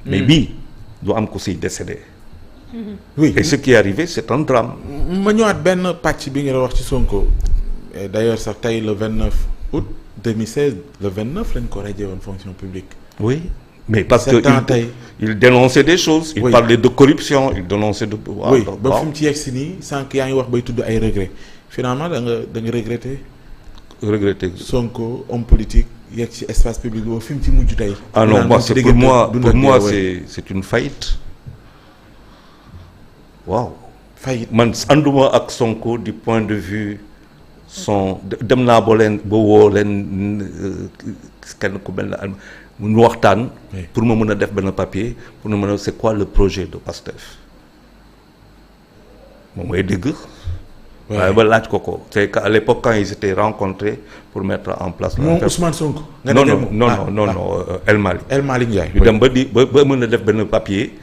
mais bii du am ko siy décédé. oui et ce qui est arrivé c'est un drame. ma ñëwaat benn pàcc bi nga wax ci Sonko et d'ailleurs sax tey le 29 août 2016 le 29 lañ ko radié woon fonction publique. oui mais parce que il dénonçait des choses. il parlait de corruption il dénonçait de. waaw oui ba fi mu ci yegg si nii sànq yaa ngi wax bay tudd ay regrets finalement da nga regretter. Sonko homme politique yegg ci espace public boobu fi mu ci mujj tey. ah non moi c'est pour moi c'est une faillite. waaw. faillite man ànduma ak Sonko du point de vue son dem naa ba woo leen kenn ku mel ne mu waxtaan. pour ma mën a def benn papier pour ma mën a c'est quoi le projet de PASTEF moom mooy dégg. waaye ba laaj ko c'est qu'à l'époque quand ils étaient rencontrés pour mettre en place. moom Ousmane Sonko. non El Malick Ndiaye. ñu dem ba mën a def benn papier.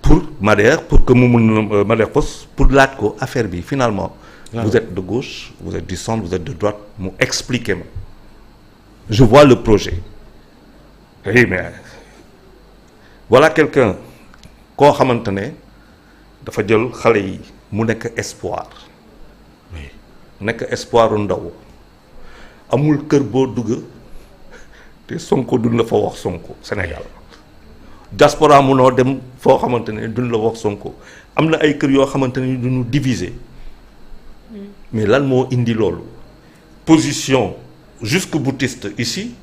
pour Madère pour que mu mun Madère Post pour laaj ko affaire bi finalement. vous êtes de gauche vous êtes du centre vous êtes de droite mu expliquer ma. je vois le projet. oui mais voilà quelqu'un koo xamante ne dafa jël xale yi mu nekk espoir. nekk espoir ndaw amul kër boo dugg te Sonko duñ la fa wax Sonko Sénégal diaspora munoo dem foo xamante ne duñ la wax Sonko am na ay kër yoo xamante ne duñu diviser mais lan moo indi loolu position jusque-boutiste ici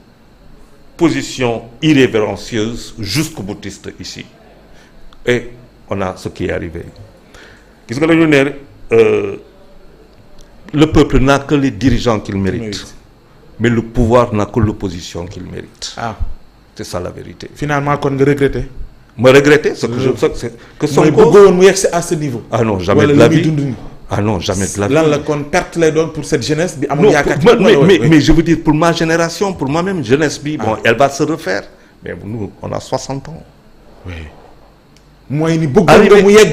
position irrévérencieuse jusque-boutiste ici et on a ce qui est arrivé gis nga dañu ne le peuple n'a que les dirigeants qu'il mérite. Mais le pouvoir n'a que l'opposition qu'il mérite. Ah, c'est ça la vérité. Finalement, qu'on regretté. Me regretter, ce que je sais que Sonko à ce niveau. Ah non, jamais de la vie. Ah non, jamais de la vie. Là, la qu'on perte les dons pour cette jeunesse. Mais je veux dire pour ma génération, pour moi-même, jeunesse bi, bon, elle va se refaire. Mais nous, on a 60 ans. Oui. mooy ni bëggoon nga mu yegg.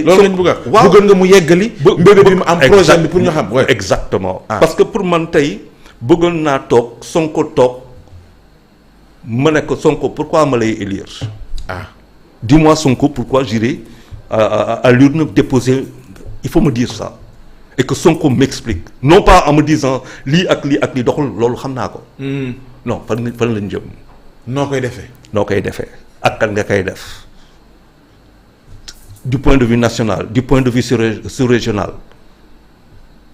loolu lañ bëgg a. waaw bëggoon nga mu yeggali. mbébé bi mu am projet bi pour ñu xam. exactement parce que pour man tey bëggoon naa toog Sonko toog ma ne ko Sonko pourquoi ma lay élire. dis-moi Sonko pourquoi j'irai à l'urne déposer il faut me dire ça et que Sonko m'explique non pas en me disant lii ak lii doxul loolu xam naa ko. non fan lañ jëm. noo koy defee. ak kan nga koy def. du point de vue national du point de vue sous-régional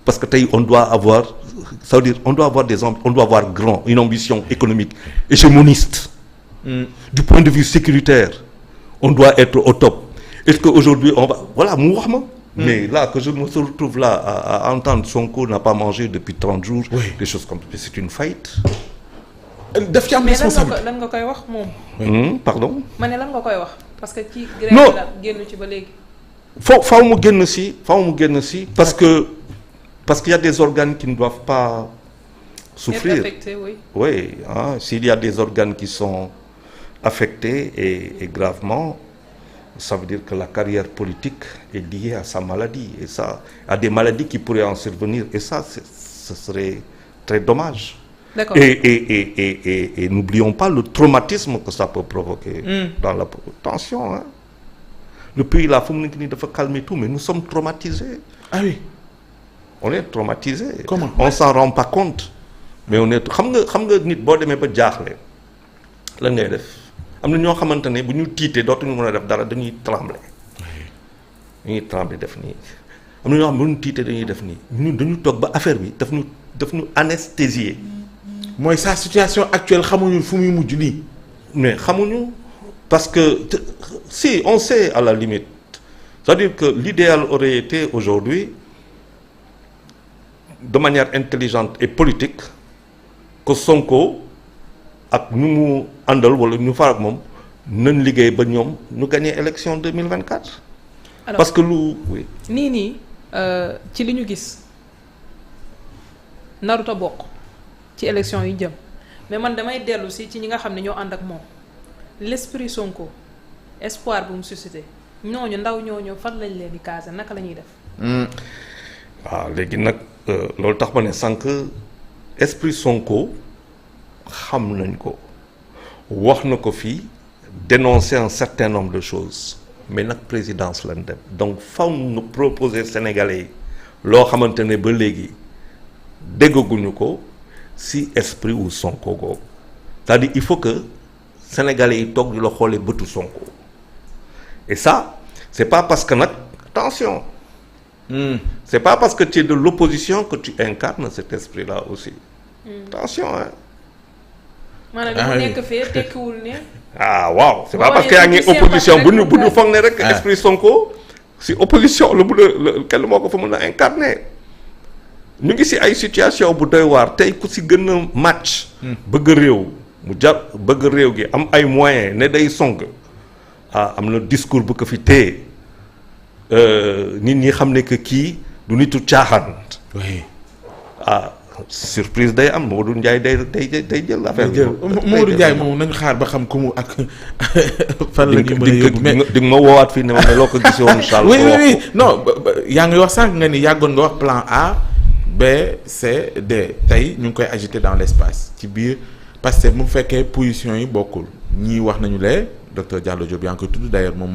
parce que tey on doit avoir ça veut dire on doit avoir grand une ambition économique hégémoniste. Du point de vue sécuritaire on doit être au top est-ce que aujourd'hui on va voilà mu wax ma. mais là que je me retrouve là à entendre Sonko n'a pas mangé depuis 30 jours. des choses comme ça c'est une faillite. daf ci am responsabilité mais lan nga koy wax moom. pardon. ma ne lan nga koy wax. parce que ci grève la génn ci ba léegi. faaw mu génn si parce que y a des organes qui ne doivent pas souffrir. Être affectés, oui. Oui, s'il y a des organes qui sont affectés et gravement, ça veut dire que la carrière politique est liée à sa maladie et ça à des maladies qui pourraient en survenir et ça ce serait très dommage. D'accord. Et n'oublions pas le traumatisme que ça peut provoquer dans la tension. Le pays là, il faut calmer tout, mais nous sommes traumatisés. Ah oui. On est traumatisés. Comment? On s'en rend pas compte. Mais on est. xam nga nit boo demee ba jaaxle lan ngay def am na ñoo xamante ne bu ñu tiitee dootuñu mën a def dara dañuy trembler. dañuy trembler def nii am na ñoo xam ne bu ñu tiitee dañuy def nii ñun dañu toog ba affaire bi daf ñu anesthésier. mooy sa situation actuelle xamuñu fu muy mujj nii. mais xamuñu parce que si on sait à la limite c'est-à-dire que l'idéal aurait été aujourd'hui de manière intelligente et politique que Sonko ak ñu mu àndal wala ñu far ak moom nañ liggéey ba ñoom ñu gagné élection 2024. alors parce que lu oui. nii ci li ñu gis naruta bokk ci élection yi jëm mais man damay dellu si ci ñi nga xam ne ñoo ànd ak moom l'esprit Sonko espoir bu mu suscité ñooñu ndaw ñooñu fan lañ leen di caser naka la ñuy def. waaw léegi nag loolu tax ma ne sànq esprit Sonko xam nañ ko wax na ko fii dénoncer un certain nombre de choses mais nag présidence lañ dem donc faw nga proposer Sénégalais yi loo xamante ne ba léegi déggaguñu ko si esprit wu Sonko googu c'est-à-dire il faut que Sénégalais yi toog di la xoolee bëtu Sonko et ça c'est pas parce que nag attention c'est pas parce que tu es de l'opposition que tu incarnes cet esprit-là aussi attention hein. maanaam li mu nekk fee tekkiwul ne. waaw c'est pas parce que yaa ngi opposition bu ñu foog ne rek esprit Sonko si opposition la kenn moo ko fa mën a incarner ñu ngi si ay situation bu doy waar tey ku si gën a match bëgg réew mu jàpp bëgg réew gi am ay moyens ne day song am na discours bu ko fi téye nit ñi xam ne que kii du nitu caaxaan surprise day am Mamadou Ndiaye day jël affaire bi. Mamadou Ndiaye moom nañu xaar ba xam ku mu ak fan la ñu mën a yóbbu mais di nga ma woowaat fii ne ma loo ko gisee woon incha allah. oui non yaa ngi wax sànq nga ni yàggoon nga wax plan A B C D tey ñu ngi koy agiter dans l'espace ci biir parce que mu fekkee position yi bokkul ñii wax nañu lee docteur Diallo Diop yaa ngi koy tudd d'ailleurs moom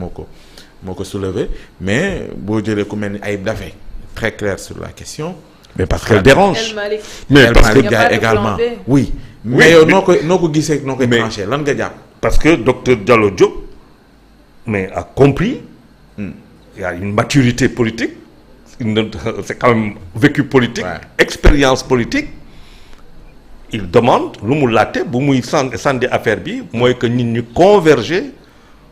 moo ko soulevé mais boo jëlee ku mel ni Ayib Daffé très clair sur la question. mais parce qu'elle dérange. mais parce que Ndiaye également oui. mais yow noo ko gisee noo koy tranché lan nga jàpp. parce que docteur Diallo Diop mais a compris. Il y a une maturité politique c'est quand même vécu politique. expérience politique. il demande lu mu laajte bu muy sànni affaire bi mooy que nit ñi converger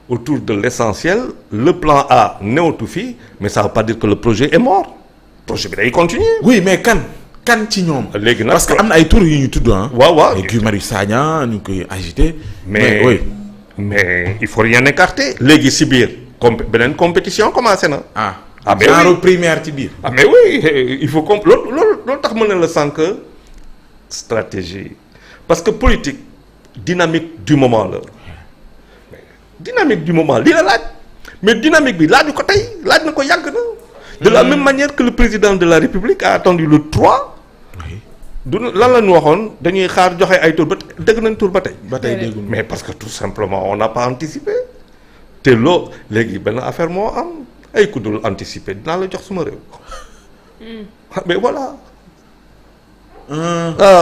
autour de l'essentiel le plan A newatu fi mais ça veut pas dire que le projet est mort. projet bi day continuer. oui mais kan ci ñoom. léegi nag parce que am na ay tur yu ñu tudd ah. waaw Guy Marius Sagna ñu koy agité. mais oui. mais il faut rien écarter. léegi si biir beneen compétition commencé na. mais genre oui. Primaire ci biir. mais oui il faut loolu tax mën na la sànq stratégie parce que politique dynamique du moment la dynamique du moment lii la laaj mais dynamique bi laaju ko tey laaj na ko yàgg na. de la même manière que le président de la République a attendu le 3. du lan la ñu waxoon dañuy xaar joxe ay tur ba dëgg nañ tur ba tey. mais parce que tout simplement on n'a pas anticipé te loo léegi benn affaire moo am ay ku dul anticiper dinaa la jox suma réew. mais voilà.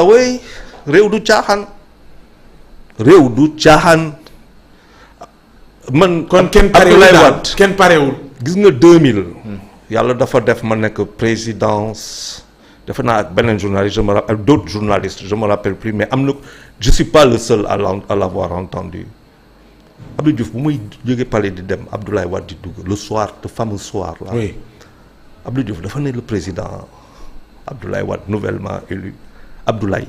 oui réew du caaxaan. réew du caaxaan. man kon kenn parewul gis nga 2000. yàlla dafa def ma nekk présidence defe naa ak beneen journaliste je me rappelle d'autres journalistes je me rappelle plus mais am na je suis pas le seul à l'avoir entendu Abdou Diouf bu muy jóge palais di dem Abdoulaye Wade di dugg le soir le fameux soir là. oui Abdou Diouf dafa ne le président Abdoulaye Wade nouvellement élu Abdoulaye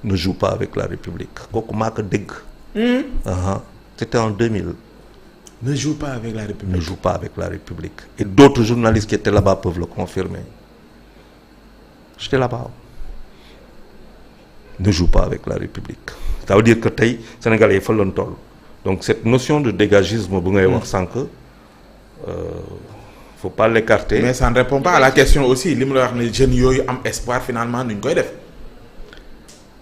ne joue pas avec la République kooku maa ko dégg. C'était en 2000. Ne joue pas avec la République. Ne joue pas avec la République. Et d'autres journalistes qui étaient là-bas peuvent le confirmer. J'étais là-bas. Ne joue pas avec la République. Ça veut dire que tey Sénégalais yi fa lañ toll. Donc cette notion de dégagisme bu ngay wax sànq faut pas l'écarter. Mais ça ne répond pas à la question aussi li mu la wax ne jeunes yooyu am espoir finalement nuñ koy def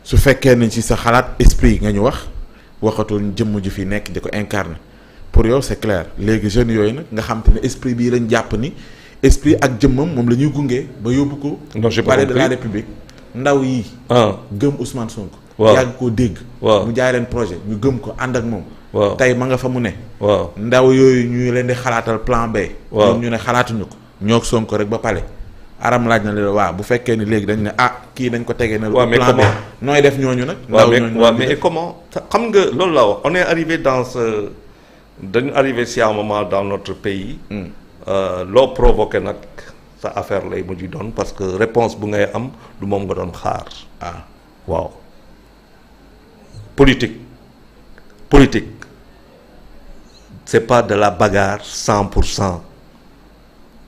su fekkee nañ ci sa xalaat esprit nga ñu waxatul jëmm ji fi nekk di ko incarner pour yow c'est clair léegi jeunes yooyu nag nga xam te ne esprit bii lañ jàpp ni esprit ak jëmmam moom la ñuy gunge ba yóbbu ko. non j'ai pas palais compris de la République ndaw yi. gëm Ousmane Sonko. waaw yàgg koo dégg. waaw mu jaay leen projet ñu gëm ko ànd ak moom. waaw tey ma nga fa mu ne. waaw ndaw yooyu ñu leen di xalaatal plan B. waaw ñoom ñu ne xalaatuñu ko. ñoo Sonko rek ba palais. Aram laaj na leen waaw bu fekkee ni léegi dañ ne kii dañ ko tegee na plan B nooy def ñooñu nag. ndaw ñooñu waaw mais comment xam nga loolu laa wax on est arrivé dans ce dañu arrivé si un moment dans notre pays. loo provoqué nag sa affaire lay mujj doon parce que réponse bu ngay am du moom nga doon xaar. waaw politique c'est pas de la bagarre 100%.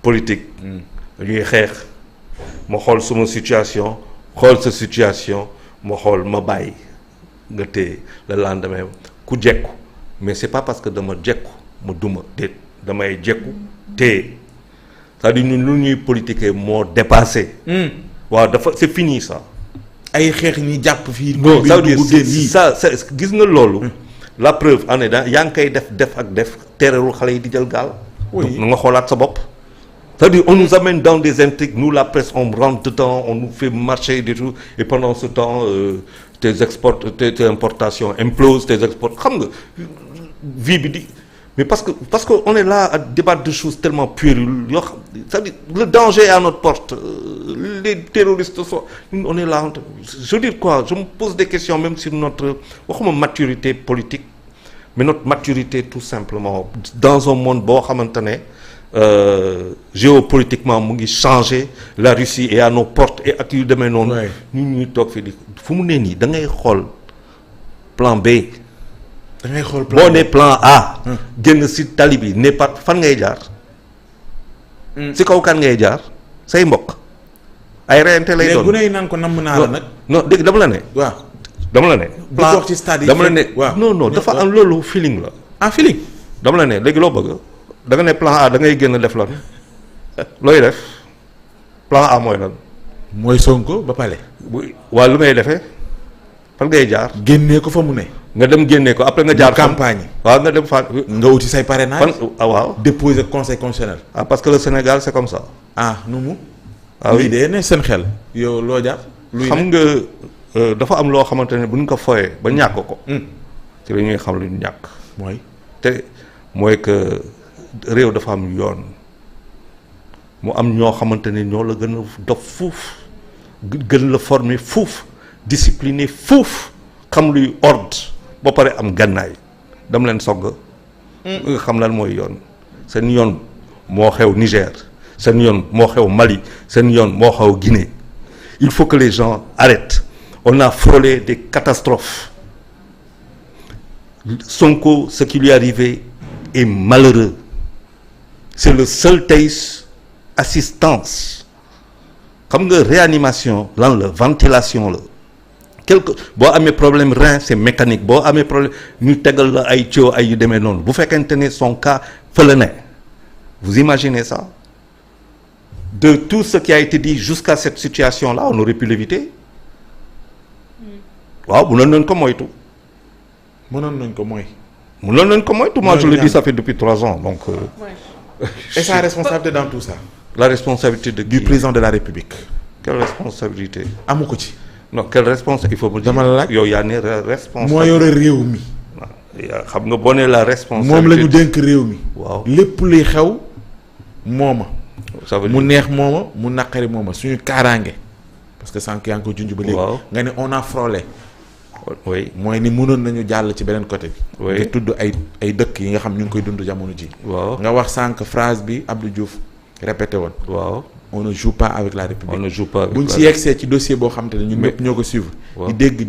politique. dañuy xeex ma xool suma situation xool sa situation ma xool ma bàyyi nga téye le lendemain ku jekku mais c'est pas parce que dama jekku ma duma déet damay jekku téye c'est-à-dire ñun lu ñuy politiquer moo dépassé. waaw dafa c'est fini ça. ay xeex ñi jàpp fii. non ça veut dire ça gis nga loolu. la preuve en est yaa ngi koy def teerewul xale yi di jël gaal. oui na nga xoolaat sa bopp. c'est-à-dire on nous amène dans des intrigues nous la presse on rentre dedans on nous fait marcher des tout et pendant ce temps tes importations implosent tes exports xam nga vie bi di mais parce que on est là à débattre de choses tellement puériles yoo xam c'est-à-dire le danger est à notre porte les terroristes sont on est là je veux dire quoi je me pose des questions même sur notre waxuma maturité politique mais notre maturité tout simplement dans un monde boo xamante ne géopolitiquement mu ngi changer la Russie est à nos portes et ak yu demee noonu. ñun ñuy toog fii di fu mu ne nii da ngay xool plan B. da ngay xool plan boo nee plan A. génn si tali bi ne pas fan ngay jaar. si kaw kan ngay jaar say mbokk. ay reyante lay doon mais gune yi naan ko namm naa la nag. non dégg dama la ne. waaw dama la ne. plan di ci stade yi dama la ne waaw non dafa am loolu feeling la. ah feeling. dama la ne léegi loo bëgg. da nga ne plan A da ngay génn def lan looy def plan A mooy lan. mooy Sonko ba pare. waa lu ngay defee fan ngay jaar. génnee ko fa mu ne. nga dem génnee ko après nga jaar campagne. waaw nga dem fan. nga wuti say parrainage. fan waaw. déposer conseil constitutionnel. parce que le Sénégal c'est comme ça. nu mu. oui lii de ne seen xel. yow loo jaar. xam nga dafa am loo xamante ne bu ñu ko foyee ba ñàkk ko. ci la ñuy xam lu ñu ñàkk. mooy que. réew dafa am yoon mu am ñoo xamante ne ñoo la gën a dof fuuf gën la former fuuf discipliné fuuf xam luy ordre ba pare am gànnaay dama leen sogg nga xam lan mooy yoon seen yoon moo xew Niger seen yoon moo xew Mali seen yoon moo xew Guinée il faut que les gens arrêtent on a frôlé des catastrophes Sonko ce qui lui est arrivé est malheureux. C'est le seul tey assistance xam nga réanimation lan la ventilation la boo amee problème rein c'est mécanique boo amee problème ñu tegal la ay tuyaux ay yu demee noonu bu fekkente ne son cas fa la ne vous imaginez ça de tout ce qui a été dit jusqu'à cette situation là on aurait pu l'éviter waaw mënoon nañ ko moytu. mënoon nañ ko moytu moi je le dis ça fait depuis 3 ans donc. Et sa responsabilité dans tout ça. La responsabilité de qui? Du président de la République. Quelle responsabilité? amu ko ci. non quelle responsabilité il faut me dire. dama la laaj yow yaa ne responsabilité. moo yore réew mi. xam nga boo nee la responsabilité. moom la ñu dénk réew mi. waaw lépp luy xew mooma. ça veut mu dire neex mooma mu naqari mooma suñu kaaraange. parce que sànq yaa ngi ko junj ba léegi. waaw nga ne on a frôlé. oui mooy ni mënoon nañu jàll ci beneen côté bi. oui di tudd ay dëkk yi nga xam ñu ngi koy dund jamono ji. waaw nga wax sànq phrase bi Abdou Diouf répété woon. waaw on ne joue pas avec la République. on ne joue pas avec buñ si yegsee ci dossier boo xam te ne ñun ñëpp ñoo ko suivre. waaw di dégg